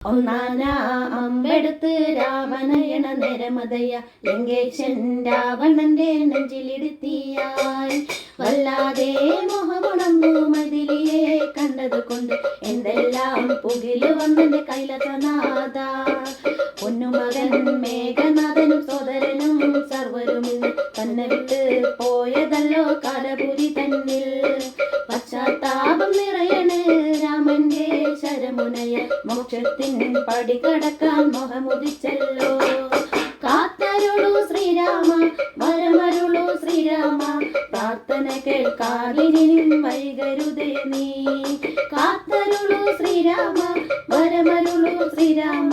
ഒന്നാന അമ്പെടുത്ത് രാവണയണ നിരമതയ ലങ്കേശൻ രാവണന്റെ നെഞ്ചിലിടുത്തിയായി വല്ലാതെ മോഹമുണർന്നു മതിലിയെ കണ്ടത് കൊണ്ട് എന്തെല്ലാം പുകില് വന്നെന്റെ കൈലസനാഥ പൊന്നുമകൻ മേഘനാഥനും സോദരനും സർവരും ഇന്ന് തന്നെ വിട്ട് പോയതല്ലോ കാലപുരി തന്നിൽ പശ്ചാത്താപം നിറയണ് രാമന്റെ ശരമുനയ മോക്ഷത്തിൻ പടി കടക്കാൻ മോഹമുദിച്ചല്ലോ കാത്തരുളൂ ശ്രീരാമ വരമരുളൂ ശ്രീരാമ പ്രാർത്ഥന കേൾക്കാതിരിനും വൈകരുതേ നീ കാത്തരുളൂ ശ്രീരാമ വരമരുളൂ ശ്രീരാമ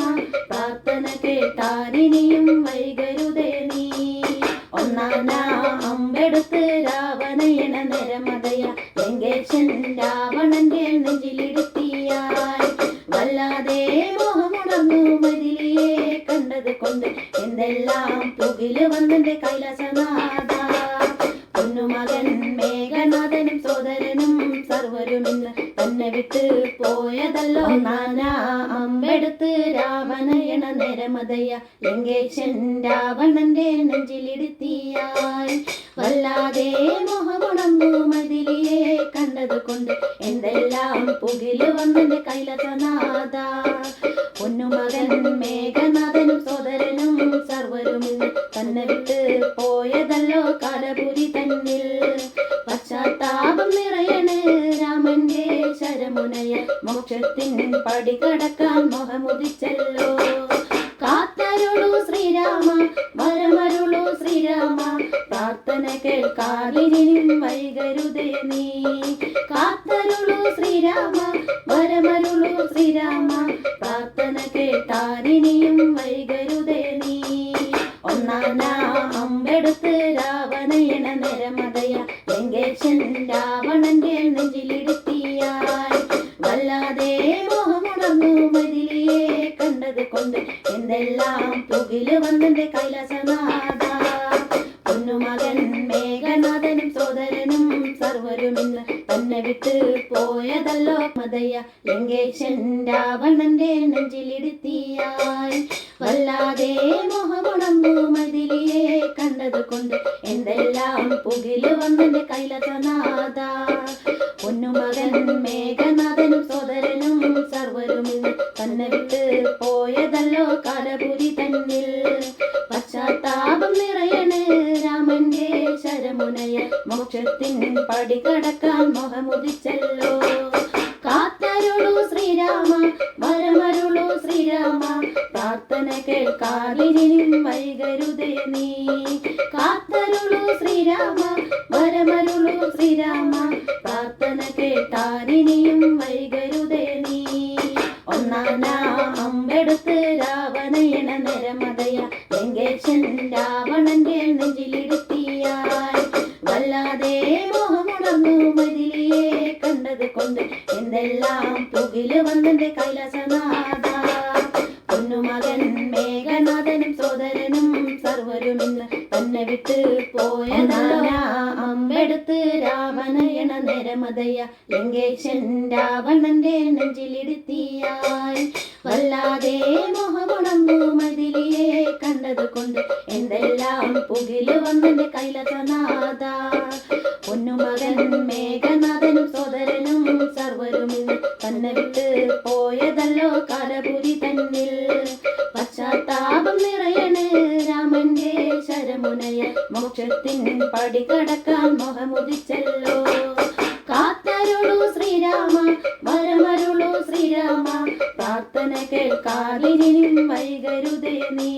പ്രാർത്ഥന കേട്ടാരിനിയും വൈകരുതേ നീ ഒന്നാന അമ്പെടുത്ത് രാവണയണ നിരമതയ ലങ്കേശൻ രാവണന്റെ നെഞ്ചിലിടുത്തിയായി വല്ലാതെ മോഹമുണർന്നു മതിലിയെ കണ്ടത് കൊണ്ട് എന്തെല്ലാം പുകില് വന്നെന്റെ കൈലാസനാഥ പൊന്നുമകൻ മേഘനാഥനും സോദരനും സർവരും ഇന്ന് തന്നെ വിട്ട് പോയതല്ലോ നാന അമ്പെടുത്ത് രാവണയണ നിരമതയ ലങ്കേശൻ രാവണന്റെ നെഞ്ചിലിടുത്തിയായി വല്ലാതെ മോഹമുണർന്നു മതിലിയെ കണ്ടത് കൊണ്ട് എന്തെല്ലാം പുകില് വന്നെന്റെ കൈലസനാഥ പൊന്നുമകൻ മേഘനാഥനും സോദരനും സർവരും ഇന്ന് തന്നെ വിട്ട് പോയതല്ലോ കാലപുരി തന്നിൽ പശ്ചാത്താപം നിറയണ് രാമന്റെ ശരമുനയ മോക്ഷത്തിൻ പടി കടക്കാൻ മോഹമുദിച്ചല്ലോ കാത്തരുളൂ ശ്രീരാമ വരമരുളൂ ശ്രീരാമ പ്രാർത്ഥന കേൾക്കാതിരിനും വൈകരുതേ നീ കാത്തരുളൂ ശ്രീരാമ വരമരുളൂ ശ്രീരാമ പ്രാർത്ഥന കേട്ടാരിനിയും വൈകരുതേ നീ ഒന്നാന അമ്പെടുത്ത് രാവണയണ നിരമതയ ലങ്കേശൻ രാവണന്റെ നെഞ്ചിലിടുത്തിയായി വല്ലാതെ മോഹമുണർന്നു മതിലിയെ കണ്ടത് കൊണ്ട് എന്തെല്ലാം പുകില് വന്നെന്റെ കൈലാസനാഥ പൊന്നുമകൻ മേഘനാഥനും സോദരനും സർവരും ഇന്ന് തന്നെ വിട്ട് പോയതല്ലോ മതയ ലങ്കേശൻ രാവണന്റെ നെഞ്ചിലിടുത്തിയായി വല്ലാതെ മോഹമുണർന്നു മതിലിയെ കണ്ടത് കൊണ്ട് എന്തെല്ലാം പുകില് വന്നെന്റെ കൈലസനാഥ പൊന്നുമകൻ മേഘനാഥനും സോദരനും സർവരും ഇന്ന് തന്നെ വിട്ട് പോയതല്ലോ കാലപുരി തന്നിൽ പശ്ചാത്താപം നിറയണ് രാമന്റെ ശരമുനയ മോക്ഷത്തിൻ പടി കടക്കാൻ മോഹമുദിച്ചല്ലോ കാത്തരുളൂ ശ്രീരാമ വരമരുളൂ ശ്രീരാമ പ്രാർത്ഥന കേൾക്കാതിരിനും വൈകരുതേ നീ കാത്തരുളൂ ശ്രീരാമ വരമരുളൂ ശ്രീരാമ പ്രാർത്ഥന കേട്ടാരിനിയും വൈകരുതേ നീ ഒന്നാന അമ്പെടുത്ത് രാവണയണ നിരമതയ ലങ്കേശൻ രാവണന്റെ നെഞ്ചിലിടുത്തിയായി വല്ലാതെ മോഹമുണർന്നു മതിലിയെ കണ്ടത് കൊണ്ട് എന്തെല്ലാം പുകില് വന്നെന്റെ കൈലാസനാഥ പൊന്നുമകൻ മേഘനാഥനും സോദരനും സർവരും ഇന്ന് തന്നെ വിട്ട് പോയതല്ലോ അമ്പെടുത്ത് രാവണയണ നിരമതയ ലങ്കേശൻ രാവണന്റെ നെഞ്ചിലിടുത്തിയായി വല്ലാതെ മോഹമുണർന്നു മതിലിയെ കണ്ടത് കൊണ്ട് എന്തെല്ലാം പുകില് വന്നെന്റെ കൈലസനാഥ പൊന്നുമകൻ മേഘനാഥനും സോദരനും സർവരും ഇന്ന് തന്നെ വിട്ട് പോയതല്ലോ കാലപുരി തന്നിൽ പശ്ചാത്താപം നിറയണ് രാമന്റെ ശരമുനയ മോക്ഷത്തിൻ പടി കടക്കാൻ മോഹമുദിച്ചല്ലോ കാത്തരുളൂ ശ്രീരാമ വരമരുളൂ ശ്രീരാമ പ്രാർത്ഥന കേൾക്കാതിരിനും വൈകരുതേ നീ